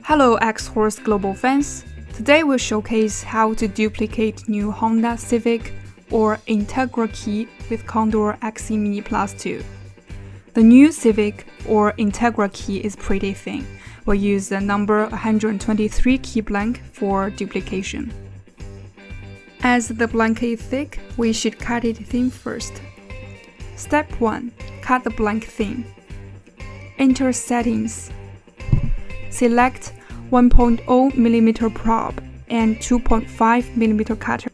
Hello Xhorse Global fans! Today we'll showcase how to duplicate new Honda Civic or Integra key with Condor XE Mini Plus 2. The new Civic or Integra key is pretty thin. We'll use the number 123 key blank for duplication. As the blank is thick, we should cut it thin first. Step 1. Cut the blank thin. Enter Settings. Select 1.0 mm probe and 2.5 mm cutter.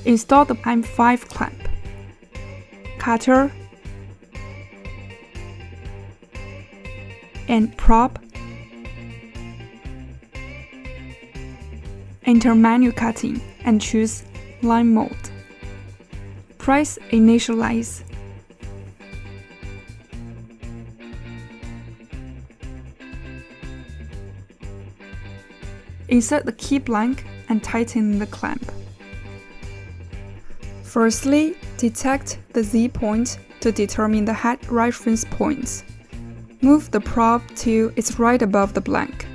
Install the M5 clamp, cutter, and probe. Enter Manual Cutting and choose Line Mode. Press Initialize. Insert the key blank and tighten the clamp. Firstly, detect the Z point to determine the head reference points. Move the probe till it's right above the blank.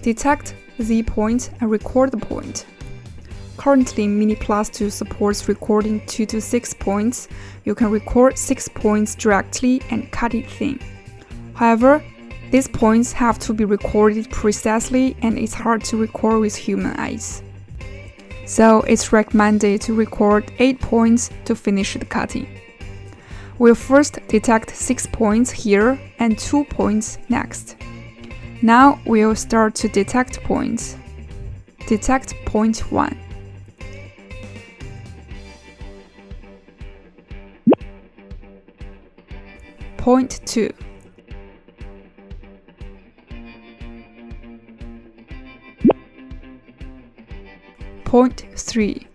Detect the Z point and record the point. Currently, Mini Plus 2 supports recording 2 to 6 points. You can record 6 points directly and cut it thin. However, these points have to be recorded precisely and it's hard to record with human eyes. So it's recommended to record 8 points to finish the cutting. We'll first detect 6 points here and 2 points next. Now we'll start to detect points. Detect point 1. Point 2. Point 3.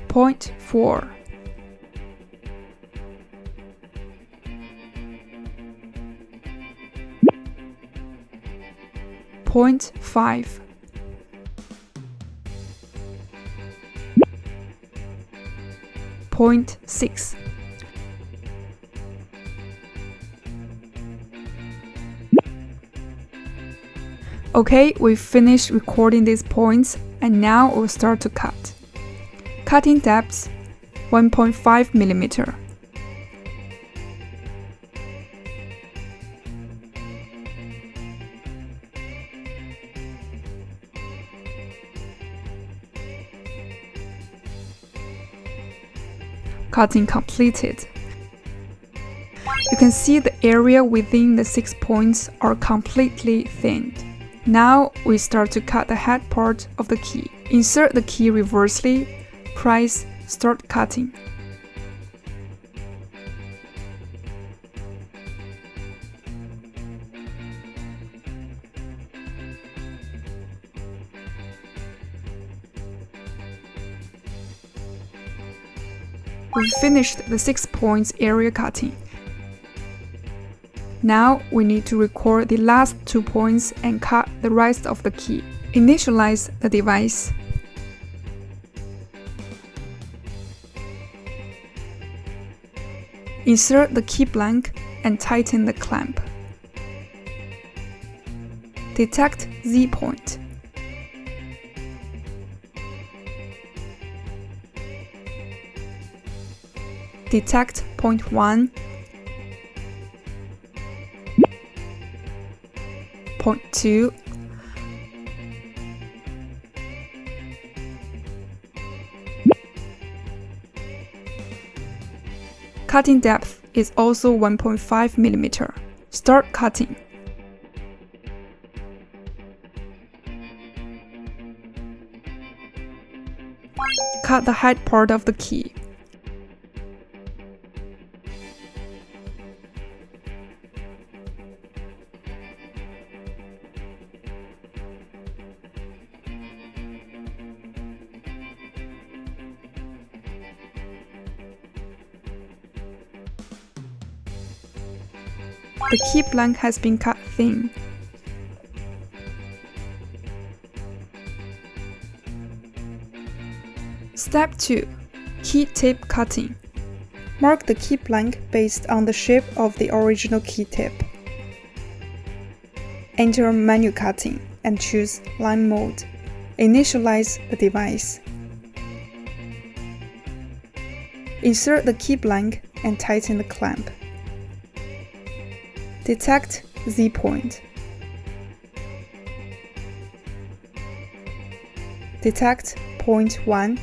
Point 4. Point 5. Point 6. Okay, we've finished recording these points and now we'll start to cut. Cutting depth 1.5 mm. Cutting completed. You can see the area within the 6 points are completely thinned. Now we start to cut the head part of the key. Insert the key reversely, press Start Cutting. We've finished the 6 points area cutting. Now we need to record the last 2 points and cut the rest of the key. Initialize the device. Insert the key blank and tighten the clamp. Detect Z point. Detect point 1. Point 2. Cutting depth is also 1.5 mm. Start cutting. Cut the head part of the key. The key blank has been cut thin. Step 2. Key tip cutting. Mark the key blank based on the shape of the original key tip. Enter menu cutting and choose line mode. Initialize the device. Insert the key blank and tighten the clamp. Detect Z point. Detect point 1.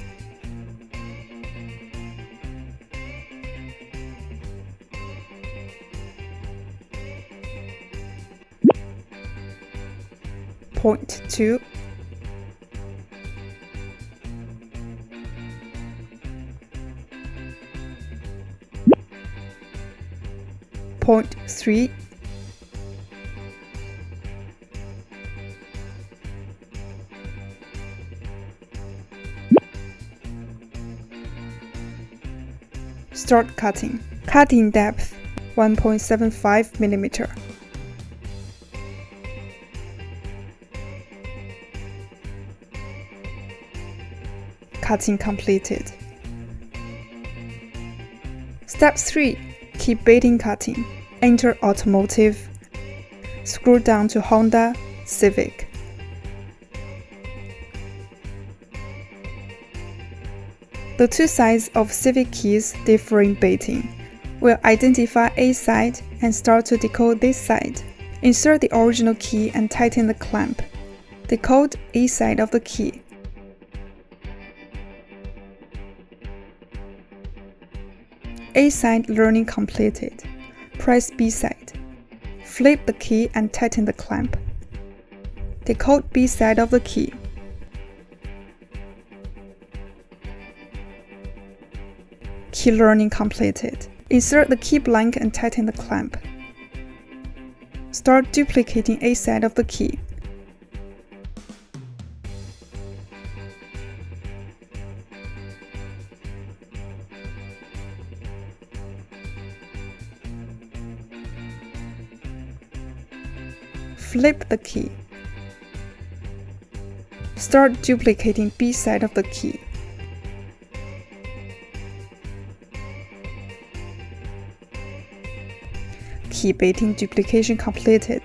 Point 2. Point 3. Start cutting. Cutting depth 1.75 mm. Cutting completed. Step 3. Keep beading cutting. Enter Automotive. Scroll down to Honda, Civic. The two sides of Civic keys differ in beading. We'll identify A side and start to decode this side. Insert the original key and tighten the clamp. Decode A side of the key. A side learning completed. Press B side. Flip the key and tighten the clamp. Decode B side of the key. Key learning completed. Insert the key blank and tighten the clamp. Start duplicating A side of the key. Flip the key. Start duplicating B side of the key. Key beading duplication completed.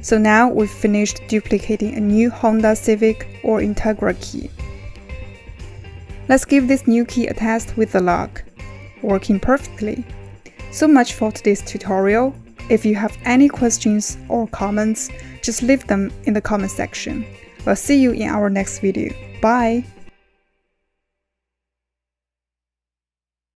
So now we've finished duplicating a new Honda Civic or Integra key. Let's give this new key a test with the lock. Working perfectly. So much for today's tutorial. If you have any questions or comments, just leave them in the comment section. We'll see you in our next video. Bye!